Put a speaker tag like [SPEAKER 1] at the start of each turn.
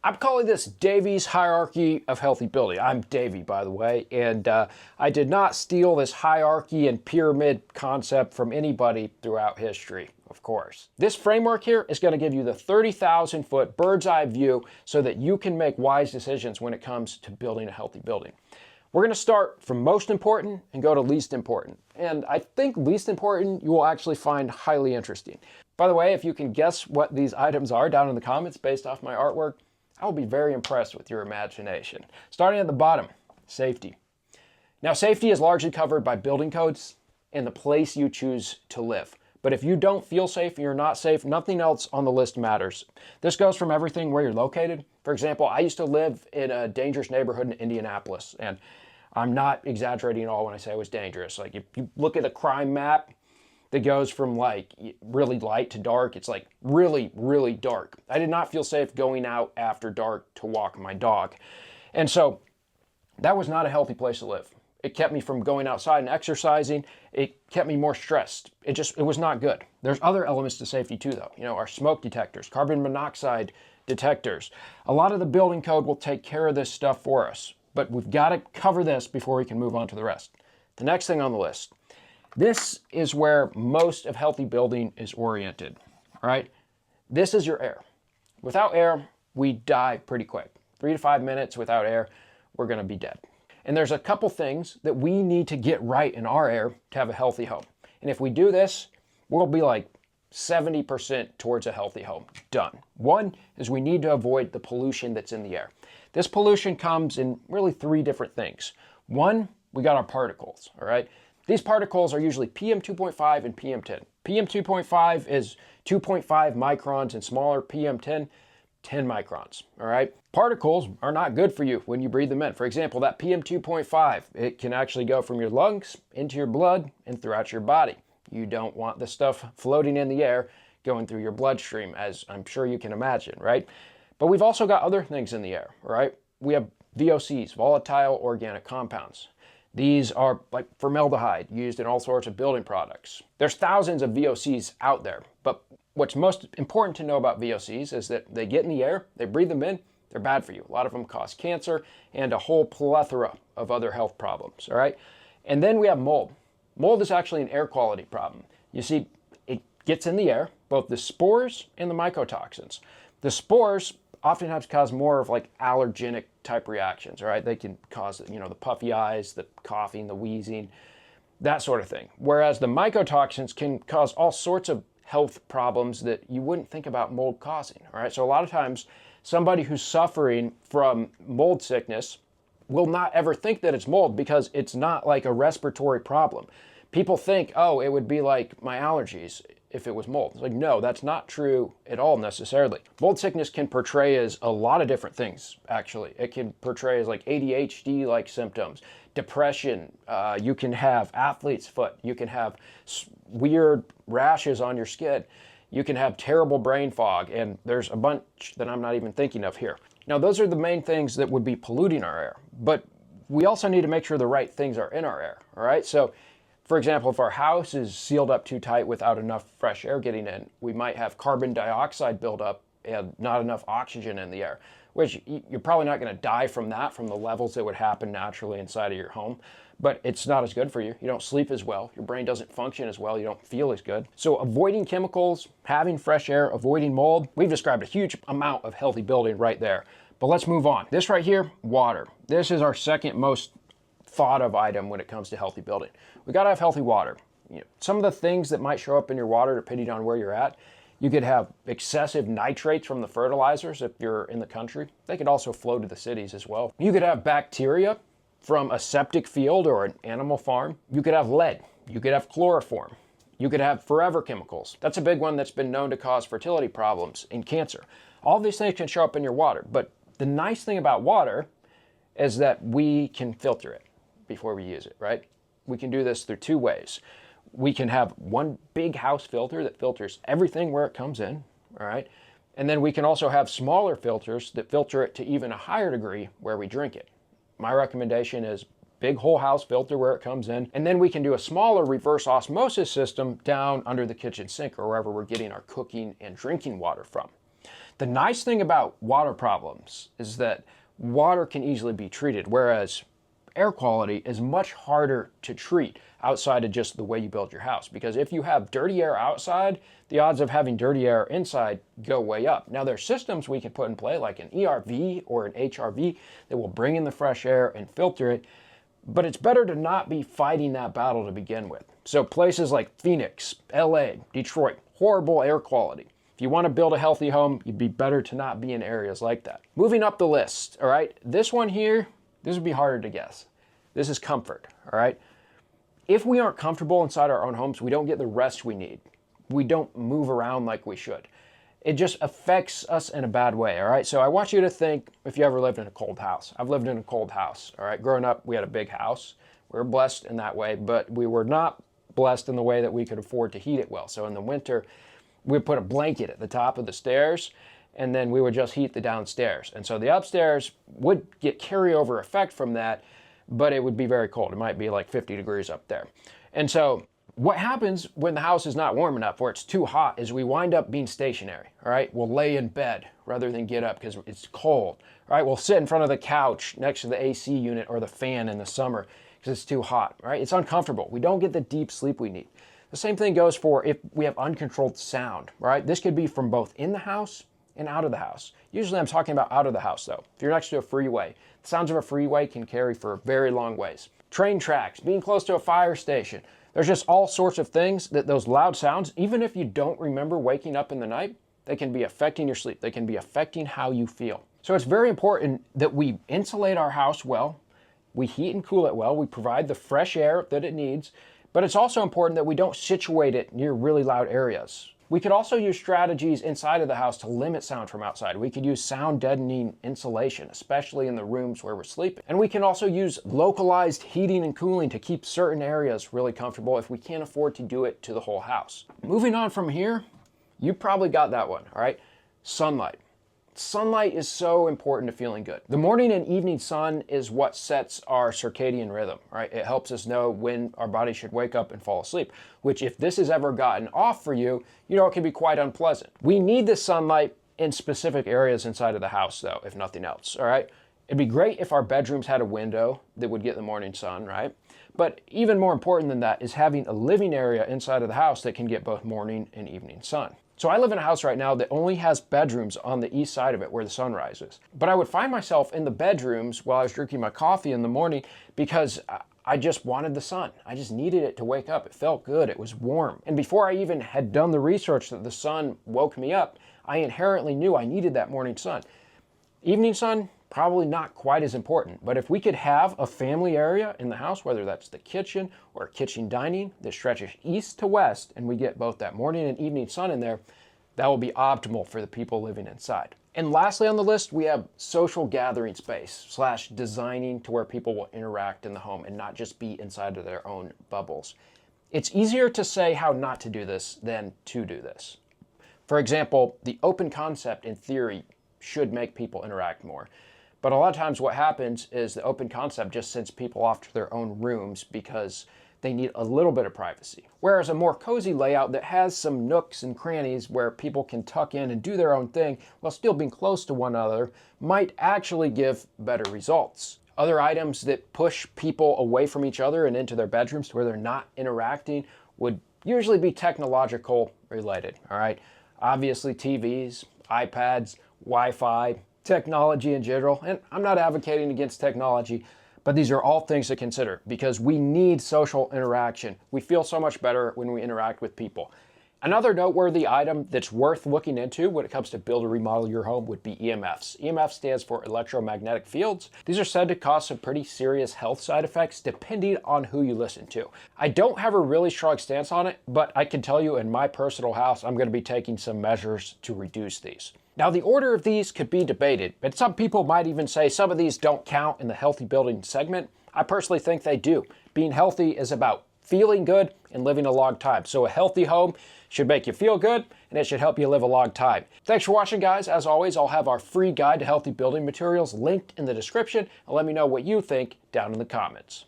[SPEAKER 1] I'm calling this Davy's hierarchy of healthy building. I'm Davy, by the way, and I did not steal this hierarchy and pyramid concept from anybody throughout history, of course. This framework here is going to give you the 30,000 foot bird's eye view so that you can make wise decisions when it comes to building a healthy building. We're going to start from most important and go to least important. And I think least important you will actually find highly interesting. By the way, if you can guess what these items are down in the comments based off my artwork, I will be very impressed with your imagination. Starting at the bottom, safety. Now, safety is largely covered by building codes and the place you choose to live. But if you don't feel safe and you're not safe, nothing else on the list matters. This goes from everything where you're located. For example, I used to live in a dangerous neighborhood in Indianapolis, and I'm not exaggerating at all when I say it was dangerous. Like, if you look at a crime map that goes from like really light to dark, it's like really, really dark. I did not feel safe going out after dark to walk my dog. And so that was not a healthy place to live. It kept me from going outside and exercising. It kept me more stressed. It was not good. There's other elements to safety too, though. You know, our smoke detectors, carbon monoxide detectors. A lot of the building code will take care of this stuff for us, but we've got to cover this before we can move on to the rest. The next thing on the list. This is where most of healthy building is oriented, all right? This is your air. Without air, we die pretty quick. 3 to 5 minutes without air, we're gonna be dead. And there's a couple things that we need to get right in our air to have a healthy home. And if we do this, we'll be like 70% towards a healthy home. Done. One is we need to avoid the pollution that's in the air. This pollution comes in really 3 different things. One, we got our particles, all right? These particles are usually PM 2.5 and PM 10. PM 2.5 is 2.5 microns and smaller. PM 10, 10 microns, all right? Particles are not good for you when you breathe them in. For example, that PM 2.5, it can actually go from your lungs into your blood and throughout your body. You don't want the stuff floating in the air going through your bloodstream, as I'm sure you can imagine, right? But we've also got other things in the air, all right? We have VOCs, volatile organic compounds. These are like formaldehyde used in all sorts of building products. There's thousands of VOCs out there, but what's most important to know about VOCs is that they get in the air, they breathe them in, they're bad for you. A lot of them cause cancer and a whole plethora of other health problems, all right? And then we have mold. Mold is actually an air quality problem. You see, it gets in the air, both the spores and the mycotoxins. The spores oftentimes cause more of like allergenic type reactions, all right? They can cause, you know, the puffy eyes, the coughing, the wheezing, that sort of thing. Whereas the mycotoxins can cause all sorts of health problems that you wouldn't think about mold causing, all right? So a lot of times somebody who's suffering from mold sickness will not ever think that it's mold because it's not like a respiratory problem. People think, oh, it would be like my allergies if it was mold. It's like, no, that's not true at all necessarily. Mold sickness can portray as a lot of different things, actually. It can portray as like ADHD-like symptoms, depression, you can have athlete's foot, you can have weird rashes on your skin, you can have terrible brain fog, and there's a bunch that I'm not even thinking of here. Now, those are the main things that would be polluting our air, but we also need to make sure the right things are in our air, all right? So, for example, if our house is sealed up too tight without enough fresh air getting in, we might have carbon dioxide buildup and not enough oxygen in the air, which you're probably not going to die from that, from the levels that would happen naturally inside of your home, but it's not as good for you. You don't sleep as well. Your brain doesn't function as well. You don't feel as good. So avoiding chemicals, having fresh air, avoiding mold, we've described a huge amount of healthy building right there. But let's move on. This right here, water. This is our second most thought of item when it comes to healthy building. We got to have healthy water. You know, some of the things that might show up in your water, depending on where you're at, you could have excessive nitrates from the fertilizers if you're in the country. They could also flow to the cities as well. You could have bacteria from a septic field or an animal farm. You could have lead. You could have chloroform. You could have forever chemicals. That's a big one that's been known to cause fertility problems and cancer. All these things can show up in your water, but the nice thing about water is that we can filter it before we use it, right? We can do this through 2 ways. We can have one big house filter that filters everything where it comes in, all right? And then we can also have smaller filters that filter it to even a higher degree where we drink it. My recommendation is big whole house filter where it comes in, and then we can do a smaller reverse osmosis system down under the kitchen sink or wherever we're getting our cooking and drinking water from. The nice thing about water problems is that water can easily be treated, whereas air quality is much harder to treat outside of just the way you build your house. Because if you have dirty air outside, the odds of having dirty air inside go way up. Now there's systems we can put in play like an ERV or an HRV that will bring in the fresh air and filter it, but it's better to not be fighting that battle to begin with. So places like Phoenix, LA, Detroit, horrible air quality. If you want to build a healthy home, you'd be better to not be in areas like that. Moving up the list, all right, this one here, this would be harder to guess. This is comfort, all right? If we aren't comfortable inside our own homes, we don't get the rest we need. We don't move around like we should. It just affects us in a bad way, all right? So I want you to think if you ever lived in a cold house. I've lived in a cold house, all right? Growing up, we had a big house. We were blessed in that way, but we were not blessed in the way that we could afford to heat it well. So in the winter, we'd put a blanket at the top of the stairs, and then we would just heat the downstairs. And so the upstairs would get carryover effect from that, but it would be very cold. It might be like 50 degrees up there. And so what happens when the house is not warm enough or it's too hot is we wind up being stationary, all right? We'll lay in bed rather than get up because it's cold, all right? We'll sit in front of the couch next to the AC unit or the fan in the summer because it's too hot, right? It's uncomfortable. We don't get the deep sleep we need. The same thing goes for if we have uncontrolled sound, right? This could be from both in the house and out of the house. Usually I'm talking about out of the house though. If you're next to a freeway, the sounds of a freeway can carry for very long ways. Train tracks, being close to a fire station. There's just all sorts of things that those loud sounds, even if you don't remember waking up in the night, they can be affecting your sleep. They can be affecting how you feel. So it's very important that we insulate our house well, we heat and cool it well, we provide the fresh air that it needs, but it's also important that we don't situate it near really loud areas. We could also use strategies inside of the house to limit sound from outside. We could use sound deadening insulation, especially in the rooms where we're sleeping. And we can also use localized heating and cooling to keep certain areas really comfortable if we can't afford to do it to the whole house. Moving on from here, you probably got that one, all right? Sunlight. Sunlight is so important to feeling good. The morning and evening sun is what sets our circadian rhythm, right? It helps us know when our body should wake up and fall asleep, which if this has ever gotten off for you, you know it can be quite unpleasant. We need the sunlight in specific areas inside of the house though, if nothing else, all right? It'd be great if our bedrooms had a window that would get the morning sun, right? But even more important than that is having a living area inside of the house that can get both morning and evening sun. So I live in a house right now that only has bedrooms on the east side of it where the sun rises. But I would find myself in the bedrooms while I was drinking my coffee in the morning because I just wanted the sun. I just needed it to wake up. It felt good. It was warm. And before I even had done the research that the sun woke me up, I inherently knew I needed that morning sun. Evening sun, probably not quite as important, but if we could have a family area in the house, whether that's the kitchen or kitchen dining that stretches east to west, and we get both that morning and evening sun in there, that will be optimal for the people living inside. And lastly on the list, we have social gathering space / designing to where people will interact in the home and not just be inside of their own bubbles. It's easier to say how not to do this than to do this. For example, the open concept in theory should make people interact more. But a lot of times what happens is the open concept just sends people off to their own rooms because they need a little bit of privacy. Whereas a more cozy layout that has some nooks and crannies where people can tuck in and do their own thing while still being close to one another might actually give better results. Other items that push people away from each other and into their bedrooms to where they're not interacting would usually be technological related, all right? Obviously TVs, iPads, Wi-Fi, technology in general, and I'm not advocating against technology, but these are all things to consider because we need social interaction. We feel so much better when we interact with people. Another noteworthy item that's worth looking into when it comes to build or remodel your home would be EMFs. EMF stands for electromagnetic fields. These are said to cause some pretty serious health side effects depending on who you listen to. I don't have a really strong stance on it, but I can tell you in my personal house, I'm going to be taking some measures to reduce these. Now, the order of these could be debated, but some people might even say some of these don't count in the healthy building segment. I personally think they do. Being healthy is about feeling good and living a long time. So a healthy home should make you feel good and it should help you live a long time. Thanks for watching, guys. As always, I'll have our free guide to healthy building materials linked in the description, and let me know what you think down in the comments.